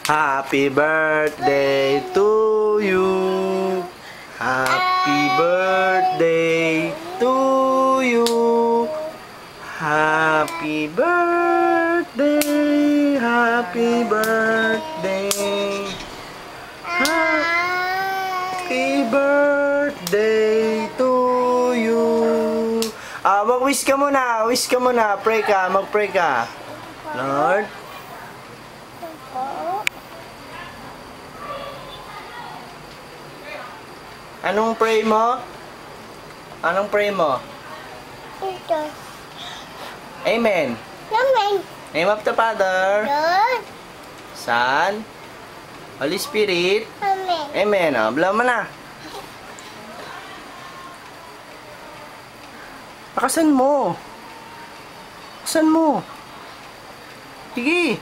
Happy birthday to you. Happy birthday to you. Happy birthday. Happy birthday. Happy birthday to you. Mag-wish ka muna. Wish ka muna. Pray ka. Mag-pray ka. Lord. Anong pray mo? Anong pray mo? Ito. Amen. Amen. Name of the Father, Lord. Son, Holy Spirit. Amen. Amen. Blow mo na. Pakasan mo. Pakasan mo. Sige.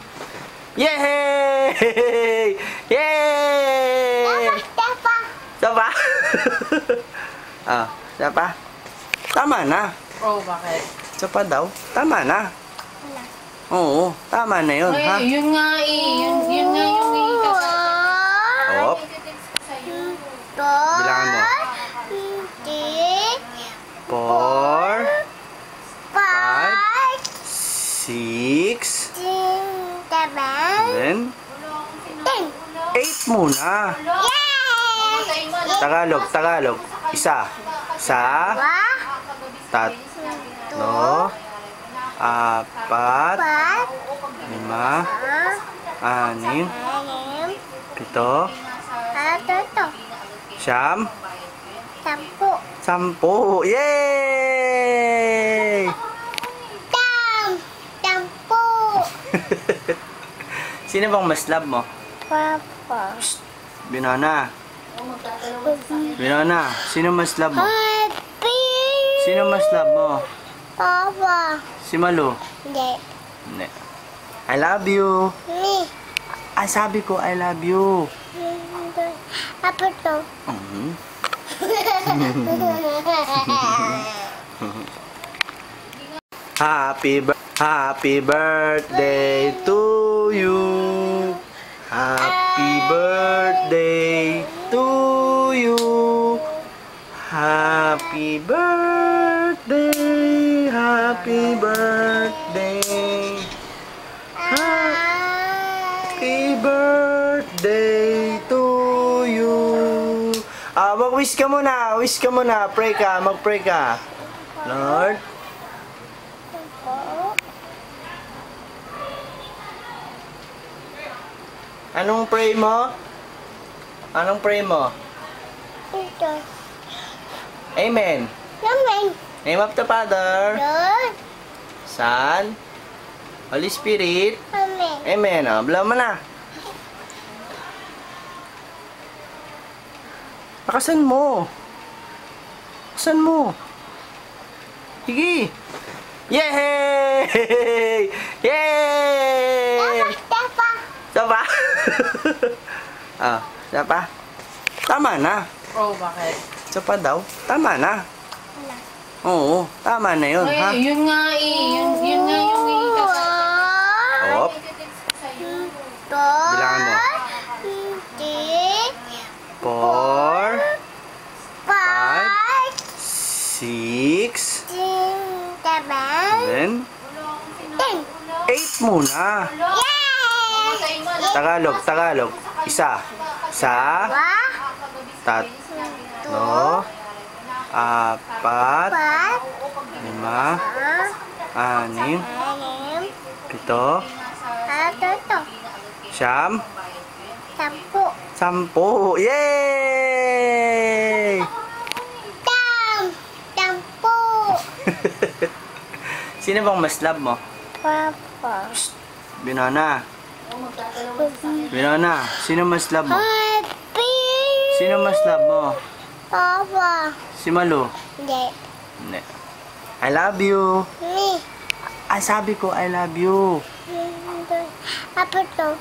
Yay! Yay! Tapa. Sapa? Sapa? Tama na. Oh, bakit? Sapa daw. Tama na. Oo, tama na yun, ha? Ay, yun nga eh. Yun nga yung Op. Bilangan mo. 4, 5, 6, 7, 8 muna. Tagalog. Isa. Sa. Tatlo. 4, 5, 6, 7, 9, 10. Yay! Sino bang mas love mo? Papa. Binana. Binana. Sino mas love mo? Happy. Sino mas love mo? Papa. Si Malu. Hindi. Hindi. I love you. Ni. Ay, sabi ko, I love you. Apa to? Happy birthday to you. Happy birthday to you. Happy birthday. Happy birthday. Happy birthday to you. Mag-wish ka muna. Wish ka muna. Pray ka. Mag-pray ka. Lord. Anong pray mo? Anong pray mo? Ito. Amen. Amen. Name of the Father, Lord. Son, Holy Spirit. Amen. Amen. Blow mo na. Pakasan mo. Pakasan mo. Sige. Yay! Yay! Tapa. Sapa? Sapa? Tama na. Oh, bakit? Sapa daw. Tama na. Oo, tama na yun, ha? Ay, yun nga eh. Yun nga yung Op. Bilangan mo. 4, 5, 6, 7, 8 muna. Tagalog. Isa. Sa. Tatlo. 4, 5, 6, 7, 10. Yay! Sino bang mas love mo? Papa. Binana. Binana. Sino mas love mo? Happy. Sino mas love mo? Papa. Si Malu. Hindi. Hindi. I love you. Ni. Ay, sabi ko, I love you. Apa to?